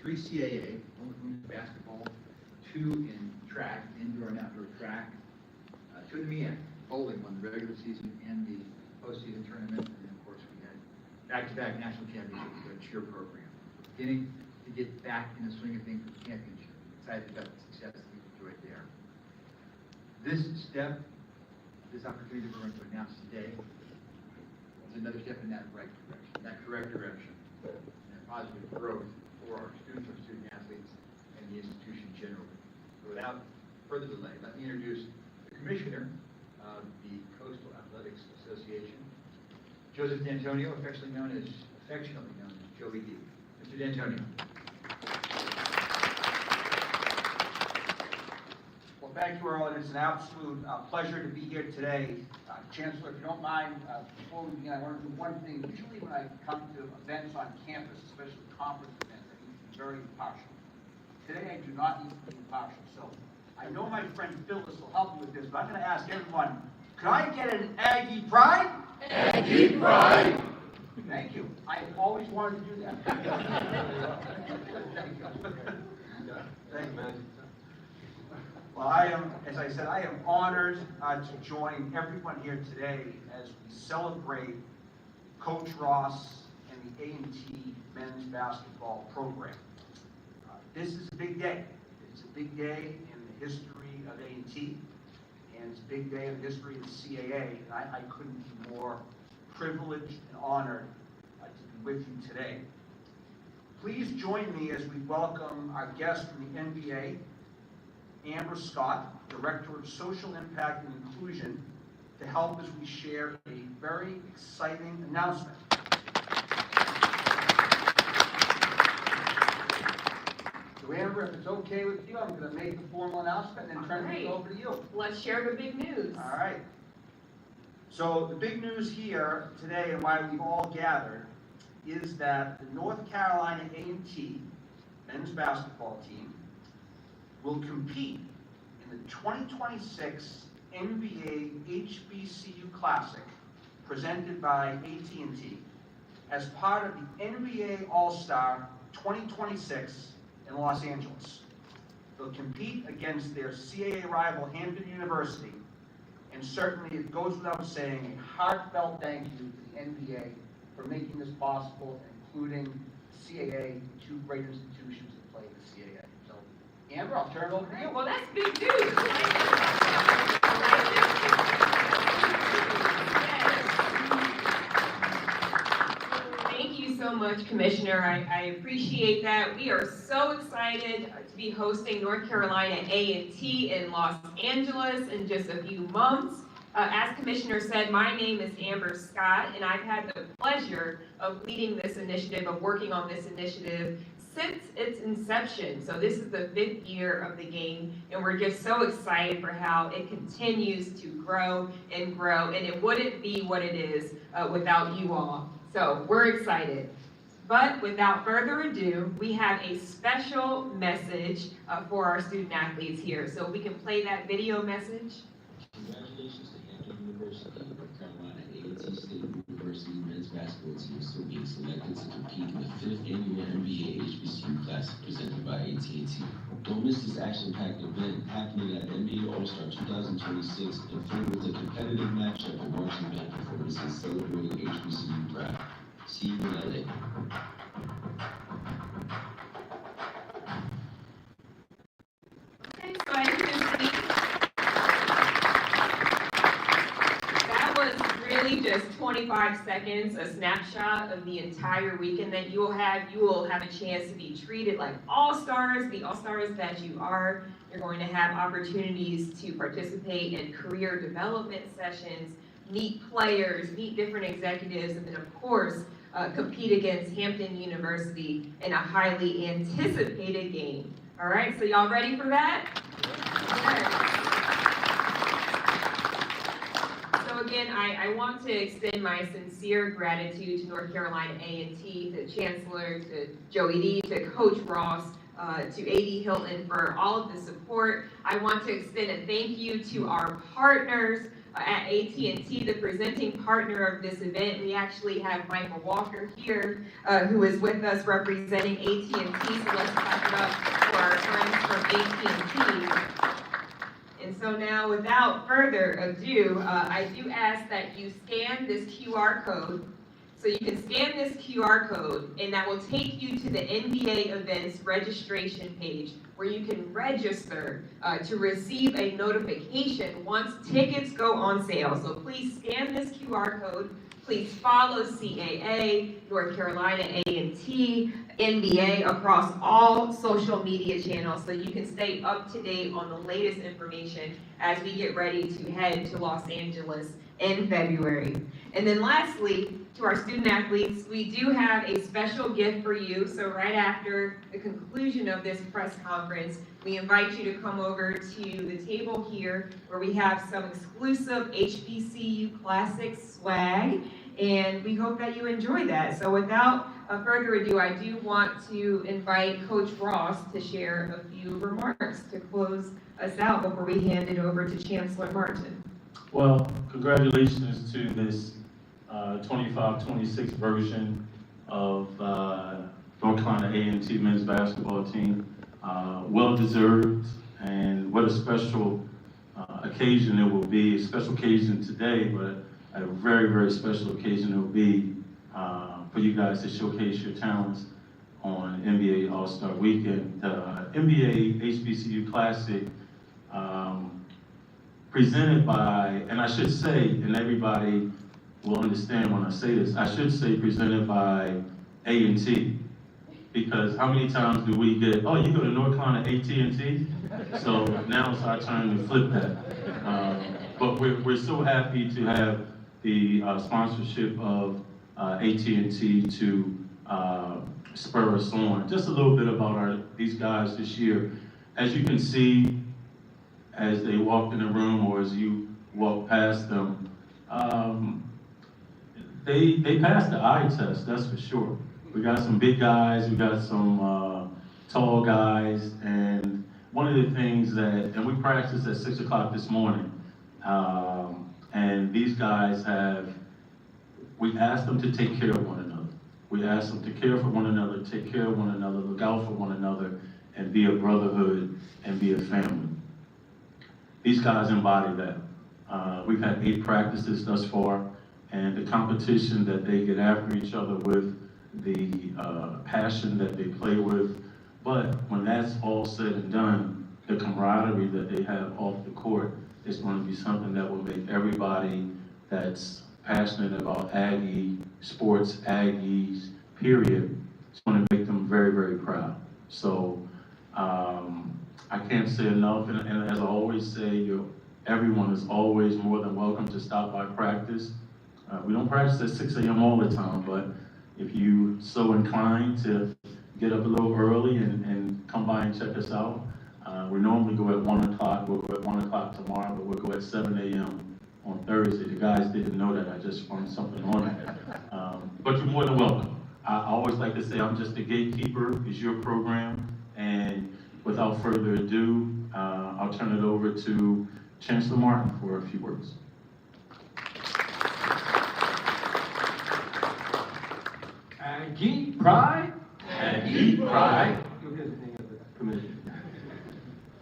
3 CAA, women's basketball, 2 in track, indoor and outdoor track, 2 in the MEAC, bowling won the regular season and the postseason tournament, and then of course we had back-to-back national championships with a cheer program. Beginning to get back in the swing of things with the championship. Excited about the success that we've enjoyed there. This opportunity we're going to announce today is another step in that right direction, that correct direction, and positive growth for our students, our student athletes, and the institution generally. So without further delay, let me introduce the Commissioner of the Coastal Athletics Association, Joseph D'Antonio, affectionately known as Joey D. Mr. D'Antonio. Well, thank you, Earl. It's an absolute pleasure to be here today. Chancellor, if you don't mind, before we begin, I want to do one thing. Usually when I come to events on campus, especially conference events, I need to be very impartial. Today, I do not need to be impartial. So I know my friend Phyllis will help me with this, but I'm going to ask everyone, could I get an Aggie Pride? Aggie Pride! Thank you. I've always wanted to do that. Thank you. Thank you, man. Well, as I said, I am honored to join everyone here today as we celebrate Coach Ross and the A&T men's basketball program. This is a big day. It's a big day in the history of A&T, and it's a big day in the history of the CAA, and I couldn't be more privileged and honored to be with you today. Please join me as we welcome our guest from the NBA, Amber Scott, Director of Social Impact and Inclusion, to help as we share a very exciting announcement. So Amber, if it's okay with you, I'm going to make the formal announcement and then turn it over to you. Let's share the big news. All right. So the big news here today and why we've all gathered is that the North Carolina A&T men's basketball team will compete in the 2026 NBA HBCU Classic presented by AT&T as part of the NBA All-Star 2026 in Los Angeles. They'll compete against their CAA rival Hampton University, and certainly it goes without saying a heartfelt thank you to the NBA for making this possible, including CAA, 2 great institutions that play the CAA. So, Amber, I'll turn it over to you. Well, that's big news. Thank you so much, Commissioner. I appreciate that. We are so excited to be hosting North Carolina A&T in Los Angeles in just a few months. As Commissioner said, my name is Amber Scott, and I've had the pleasure of leading this initiative, of working on this initiative since its inception. So this is the 5th year of the game, and we're just so excited for how it continues to grow, and it wouldn't be what it is without you all. So we're excited. But without further ado, we have a special message for our student athletes here. So we can play that video message. Congratulations to Hampton University, North Carolina A&T State University men's basketball team for being selected to compete in the 5th annual NBA HBCU Classic presented by AT&T. Don't miss this action-packed event happening at NBA All-Star 2026 and filled with a competitive matchup of marching band performances celebrating HBCU pride. See you in LA. Okay, so as you can see, that was really just 25 seconds, a snapshot of the entire weekend that you will have. You will have a chance to be treated like all-stars, the all-stars that you are. You're going to have opportunities to participate in career development sessions, meet players, meet different executives, and then of course, compete against Hampton University in a highly anticipated game. All right, so y'all ready for that? Okay. So again, I want to extend my sincere gratitude to North Carolina A&T, to Chancellor, to Joey D, to Coach Ross, to A.D. Hilton for all of the support. I want to extend a thank you to our partners, at AT&T, the presenting partner of this event. We actually have Michael Walker here, who is with us representing AT&T. So let's clap it up for our friends from AT&T. And so now, without further ado, I do ask that you scan this QR code. So you can scan this QR code, and that will take you to the NBA events registration page, where you can register to receive a notification once tickets go on sale. So please scan this QR code. Please follow CAA, North Carolina A&T, NBA across all social media channels so you can stay up to date on the latest information as we get ready to head to Los Angeles in February. And then lastly, to our student athletes, we do have a special gift for you. So right after the conclusion of this press conference, we invite you to come over to the table here where we have some exclusive HBCU Classic swag, and we hope that you enjoy that. So without further ado, I do want to invite Coach Ross to share a few remarks to close us out before we hand it over to Chancellor Martin. Well, congratulations to this 25-26 version of North Carolina A&T men's basketball team. Well deserved, and what a special occasion it will be. A special occasion today, but a very, very special occasion it will be for you guys to showcase your talents on NBA All-Star Weekend. The NBA HBCU Classic presented by, and I should say, and everybody will understand when I say this, I should say presented by A&T, because how many times do we get, oh, you go to North Carolina AT&T? So now it's our turn to flip that. But we're so happy to have the sponsorship of AT&T to spur us on. Just a little bit about these guys this year. As you can see, as they walked in the room or as you walk past them, they passed the eye test, that's for sure. We got some big guys, we got some tall guys, and one of the things that, and we practiced at 6 o'clock this morning, and these guys we asked them to take care of one another. We asked them to care for one another, take care of one another, look out for one another, and be a brotherhood and be a family. These guys embody that. We've had 8 practices thus far, and the competition that they get after each other with, the passion that they play with. But when that's all said and done, the camaraderie that they have off the court is going to be something that will make everybody that's passionate about Aggie sports, Aggies, period, it's going to make them very, very proud. So I can't say enough, and as I always say, everyone is always more than welcome to stop by practice. We don't practice at 6 a.m. all the time, but if you so inclined to get up a little early and come by and check us out, we normally go at 1 o'clock. We'll go at 1 o'clock tomorrow, but we'll go at 7 a.m. on Thursday. The guys didn't know that. I just found something on it. But you're more than welcome. I always like to say I'm just the gatekeeper. It's your program. And without further ado, I'll turn it over to Chancellor Martin for a few words. Aggie pride. Aggie pride. You'll get the hang of the commission.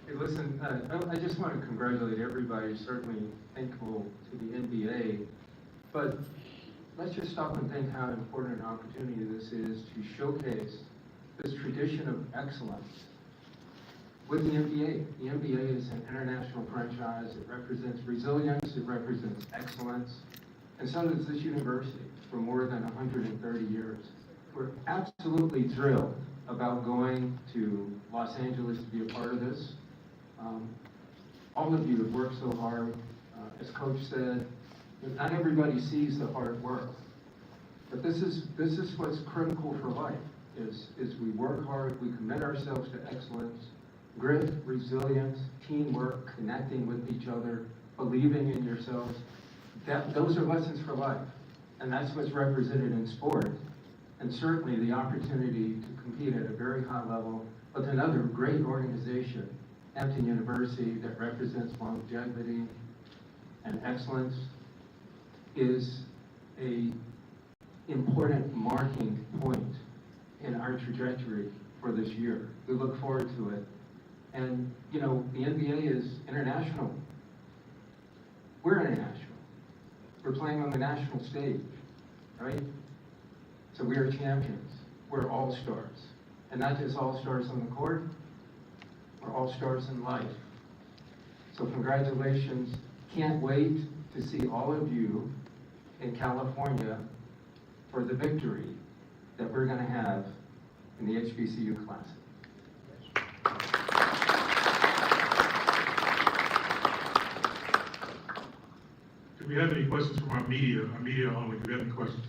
Hey, listen, I just want to congratulate everybody, certainly thankful to the NBA, but let's just stop and think how important an opportunity this is to showcase this tradition of excellence with the NBA. The NBA is an international franchise. It represents resilience, it represents excellence, and so does this university for more than 130 years. We're absolutely thrilled about going to Los Angeles to be a part of this. All of you have worked so hard. As Coach said, not everybody sees the hard work, but this is what's critical for life, is we work hard, we commit ourselves to excellence, grit, resilience, teamwork, connecting with each other, believing in yourselves. Those are lessons for life, and that's what's represented in sport, and certainly the opportunity to compete at a very high level with another great organization, Hampton University, that represents longevity, and excellence is a important marking point in our trajectory for this year. We look forward to it. And, you know, the NBA is international. We're international. We're playing on the national stage, right? So we are champions. We're all-stars. And not just all-stars on the court, we're all-stars in life. So congratulations. Can't wait to see all of you in California for the victory that we're going to have in the HBCU Classic. Do we have any questions from our media only? Do we have any questions?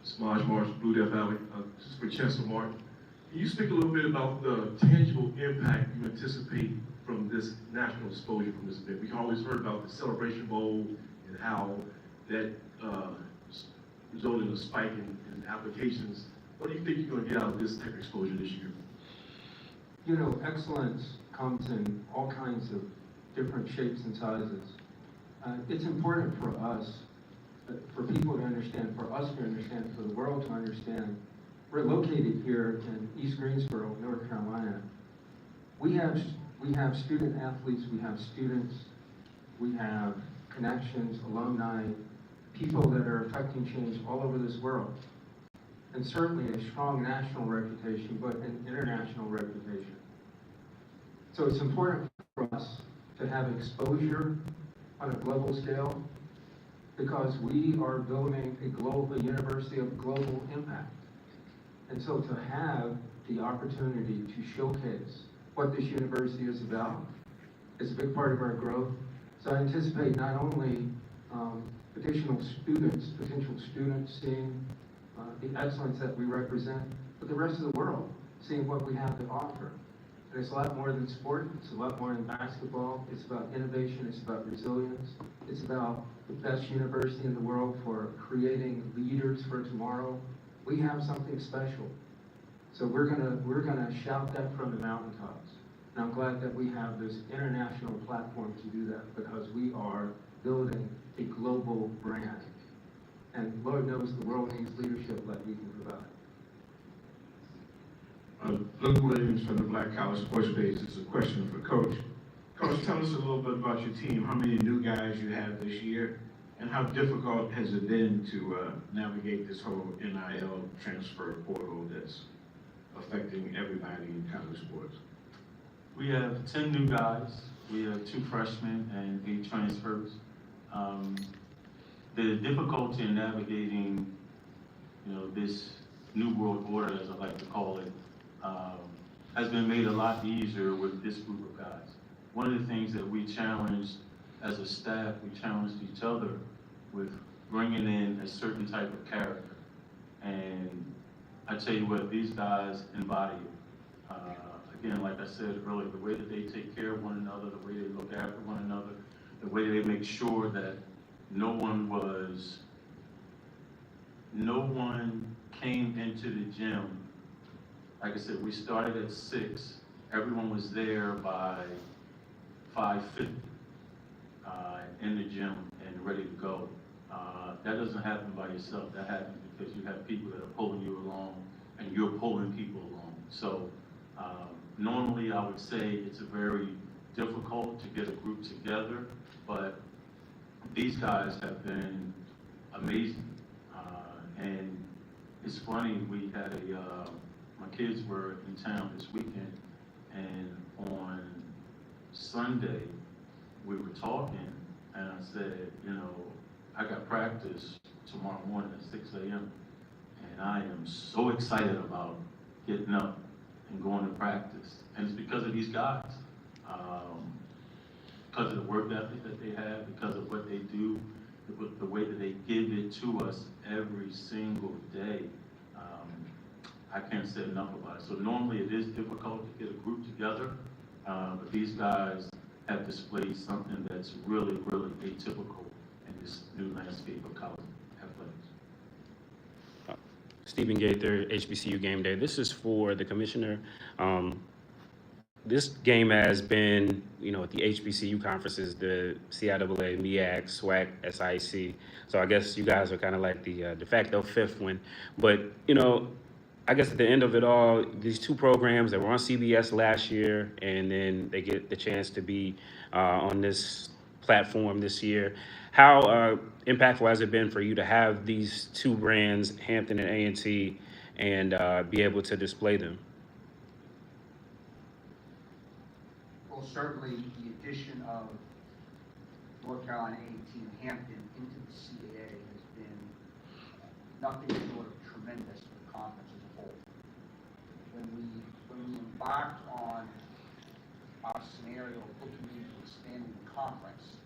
Samaj Marsh, Blue Death Valley, this is for Chancellor Martin. Can you speak a little bit about the tangible impact you anticipate from this national exposure from this event? We've always heard about the Celebration Bowl and how that resulted in a spike in applications. What do you think you're going to get out of this type of exposure this year? You know, excellence comes in all kinds of different shapes and sizes. It's important for us, for people to understand, for us to understand, for the world to understand. We're located here in East Greensboro, North Carolina. We have student athletes, we have students, we have connections, alumni, people that are affecting change all over this world. And certainly a strong national reputation, but an international reputation. So it's important for us to have exposure on a global scale because we are building a university of global impact. And so to have the opportunity to showcase what this university is about is a big part of our growth. So I anticipate not only potential students seeing the excellence that we represent, but the rest of the world seeing what we have to offer. And it's a lot more than sport, it's a lot more than basketball, it's about innovation, it's about resilience, it's about the best university in the world for creating leaders for tomorrow. We have something special. So we're gonna shout that from the mountaintops. And I'm glad that we have this international platform to do that because we are building a global brand. And Lord knows the world needs leadership like we can provide. Luke Williams from the Black College Sports Page. This is a question for Coach. Coach, tell us a little bit about your team, how many new guys you have this year, and how difficult has it been to navigate this whole NIL transfer portal that's affecting everybody in college sports? We have 10 new guys. We have 2 freshmen and 8 transfers. The difficulty in navigating, you know, this new world order, as I like to call it, has been made a lot easier with this group of guys. One of the things that we challenged as a staff, we challenged each other with bringing in a certain type of character. And I tell you what, these guys embody it. Again, like I said earlier, the way that they take care of one another, the way they look after one another, the way they make sure that no one came into the gym. Like I said, we started at 6. Everyone was there by 5:50 in the gym and ready to go. That doesn't happen by yourself. That happens because you have people that are pulling you along and you're pulling people along. So normally I would say it's very difficult to get a group together, but these guys have been amazing. And it's funny, we had my kids were in town this weekend, and on Sunday, we were talking, and I said, you know, I got practice tomorrow morning at 6 a.m., and I am so excited about getting up and going to practice. And it's because of these guys. Because of the work ethic that they have, because of what they do, the way that they give it to us every single day. I can't say enough about it. So normally it is difficult to get a group together, but these guys have displayed something that's really, really atypical in this new landscape of college athletics. Stephen Gaither, HBCU Game Day. This is for the commissioner. This game has been, at the HBCU conferences, the CIAA, MEAC, SWAC, SIC. So I guess you guys are kind of like the de facto fifth one. But, I guess at the end of it all, these two programs that were on CBS last year, and then they get the chance to be on this platform this year. How impactful has it been for you to have these two brands, Hampton and A&T, and be able to display them? Well, certainly the addition of North Carolina A&T and Hampton into the CAA has been nothing short of tremendous for the conference as a whole. When we embarked on our scenario of looking into expanding the conference,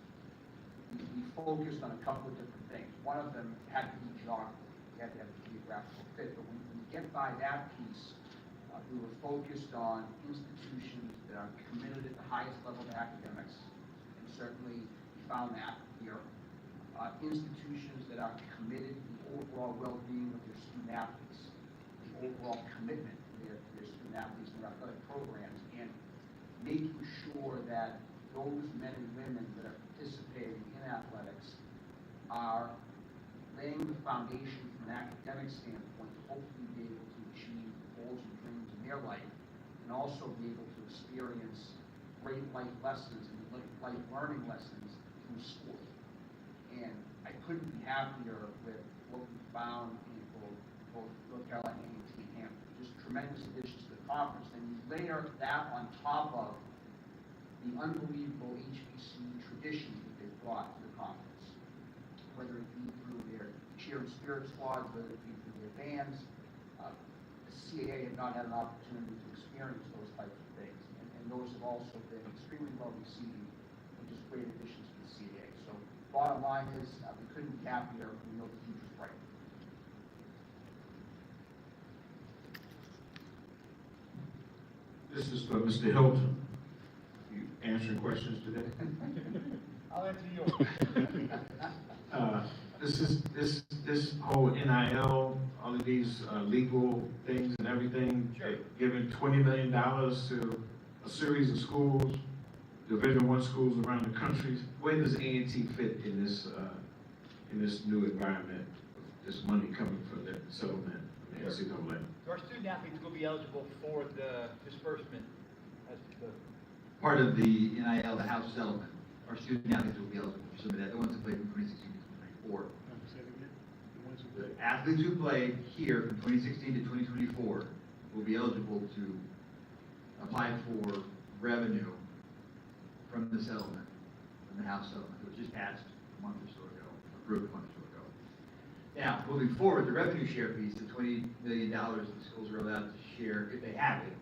we focused on a couple of different things. One of them had to be geography. We had to have a geographical fit. But when we get by that piece, we were focused on institutions that are committed at the highest level of academics, and certainly we found that here. Institutions that are committed to the overall well-being of their student athletes, the overall commitment to their student athletes and their athletic programs, and making sure that those men and women that are participating in athletics are laying the foundation from an academic standpoint to hopefully be able to achieve goals and dreams in their life, and also be able to experience great life lessons and life learning lessons through sport. And I couldn't be happier with what we found in both North Carolina A&T and Hampton. Just tremendous additions to the conference. And you layer that on top of the unbelievable HBCU tradition that they've brought to the conference, whether it be through their cheer and spirit squads, whether it be through their bands. The CAA have not had an opportunity to experience those types of things, and those have also been extremely well received and just great additions to the CAA. So bottom line is, we couldn't be happier. We know the future's bright. This is for Mr. Hilton. You answering questions today? I'll answer yours. This whole NIL, all of these legal things and everything, Sure. giving $20 million to a series of schools, Division I schools around the country. Where does A&T fit in this new environment? This money coming from the settlement of the NCAA. So our student athletes will be eligible for the disbursement as the Part of the NIL, the House settlement, our student athletes will be eligible for some of that, the ones that played from 2016 to 2024. The athletes who played here from 2016 to 2024 will be eligible to apply for revenue from the settlement, from the House settlement, which just passed a month or so ago, approved a month or so ago. Now, moving forward, the revenue share piece, the $20 million that the schools are allowed to share, if they have it,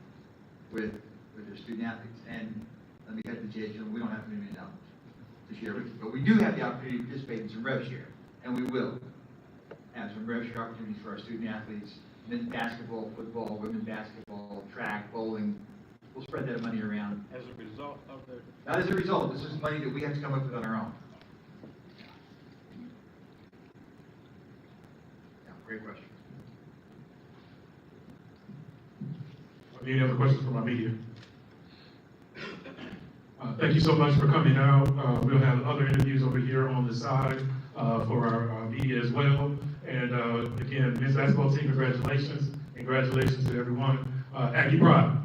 with their student athletes. And let me cut the chase, we don't have $20 million to share with you, but we do have the opportunity to participate in some rev share, and we will have some rev share opportunities for our student athletes, men's basketball, football, women's basketball, track, bowling. We'll spread that money around. as a result of the. Not as a result, this is money that we have to come up with on our own. Yeah, great question. Any other questions from our media? Thank you so much for coming out. We'll have other interviews over here on the side for our media as well. And again, men's basketball team, congratulations. Congratulations to everyone. Aggie Pride.